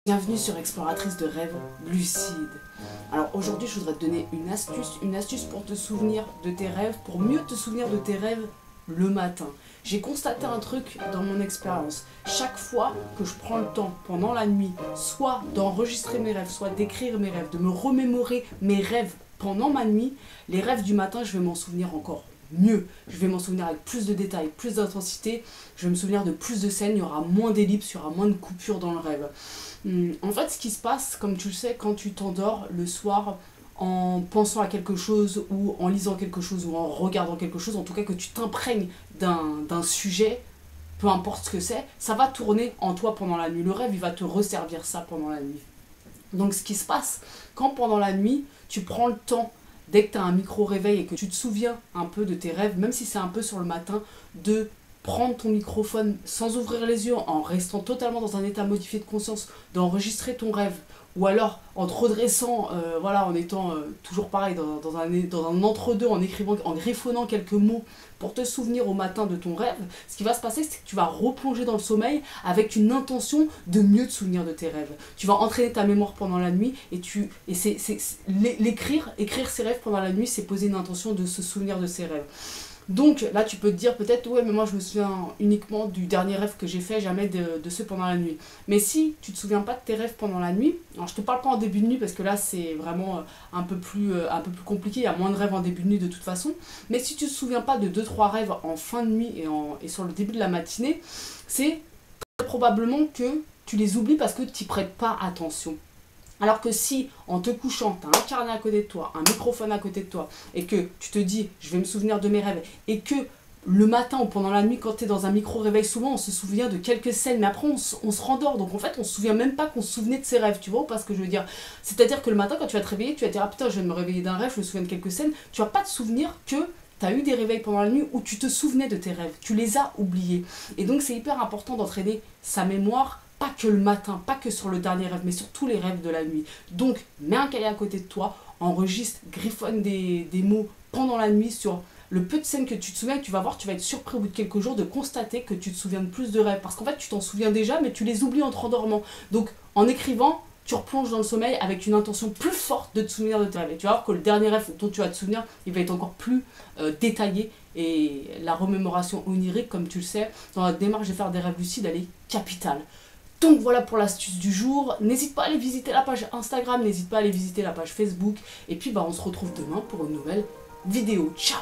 Bienvenue sur Exploratrice de rêves lucides. Alors aujourd'hui je voudrais te donner une astuce pour te souvenir de tes rêves, pour mieux te souvenir de tes rêves le matin. J'ai constaté un truc dans mon expérience. Chaque fois que je prends le temps pendant la nuit, soit d'enregistrer mes rêves, soit d'écrire mes rêves, de me remémorer mes rêves pendant ma nuit, les rêves du matin je vais m'en souvenir encore mieux. Je vais m'en souvenir avec plus de détails, plus d'intensité, je vais me souvenir de plus de scènes, il y aura moins d'ellipses, il y aura moins de coupures dans le rêve. En fait, ce qui se passe, comme tu le sais, quand tu t'endors le soir en pensant à quelque chose ou en lisant quelque chose ou en regardant quelque chose, en tout cas que tu t'imprègnes d'un sujet, peu importe ce que c'est, ça va tourner en toi pendant la nuit. Le rêve, il va te resservir ça pendant la nuit. Donc ce qui se passe, quand pendant la nuit, tu prends le temps, dès que tu as un micro-réveil et que tu te souviens un peu de tes rêves, même si c'est un peu sur le matin, de prendre ton microphone sans ouvrir les yeux, en restant totalement dans un état modifié de conscience, d'enregistrer ton rêve, ou alors en te redressant, voilà, en étant toujours pareil, dans un entre-deux, en écrivant, en griffonnant quelques mots pour te souvenir au matin de ton rêve. Ce qui va se passer, c'est que tu vas replonger dans le sommeil avec une intention de mieux te souvenir de tes rêves. Tu vas entraîner ta mémoire pendant la nuit et écrire ses rêves pendant la nuit, c'est poser une intention de se souvenir de ses rêves. Donc là tu peux te dire peut-être ouais mais moi je me souviens uniquement du dernier rêve que j'ai fait, jamais de ceux pendant la nuit. Mais si tu te souviens pas de tes rêves pendant la nuit, alors je te parle pas en début de nuit parce que là c'est vraiment un peu plus compliqué, il y a moins de rêves en début de nuit de toute façon, mais si tu te souviens pas de 2-3 rêves en fin de nuit et sur le début de la matinée, c'est très probablement que tu les oublies parce que tu n'y prêtes pas attention. Alors que si, en te couchant, tu as un carnet à côté de toi, un microphone à côté de toi, et que tu te dis, je vais me souvenir de mes rêves, et que le matin ou pendant la nuit, quand tu es dans un micro-réveil, souvent on se souvient de quelques scènes, mais après on se rendort, donc en fait on se souvient même pas qu'on se souvenait de ses rêves, tu vois, ou pas ce que je veux dire. C'est-à-dire que le matin, quand tu vas te réveiller, tu vas te dire, ah putain, je viens de me réveiller d'un rêve, je me souviens de quelques scènes, tu vas pas te souvenir que tu as eu des réveils pendant la nuit où tu te souvenais de tes rêves, tu les as oubliés. Et donc c'est hyper important d'entraîner sa mémoire, pas que le matin, pas que sur le dernier rêve, mais sur tous les rêves de la nuit. Donc, mets un cahier à côté de toi, enregistre, griffonne des mots pendant la nuit sur le peu de scènes que tu te souviens, et tu vas voir, tu vas être surpris au bout de quelques jours de constater que tu te souviens de plus de rêves. Parce qu'en fait, tu t'en souviens déjà, mais tu les oublies en te rendormant. Donc, en écrivant, tu replonges dans le sommeil avec une intention plus forte de te souvenir de tes rêves. Et tu vas voir que le dernier rêve dont tu vas te souvenir, il va être encore plus détaillé. Et la remémoration onirique, comme tu le sais, dans la démarche de faire des rêves lucides, elle est capitale. Donc voilà pour l'astuce du jour. N'hésite pas à aller visiter la page Instagram, n'hésite pas à aller visiter la page Facebook. Et puis on se retrouve demain pour une nouvelle vidéo. Ciao!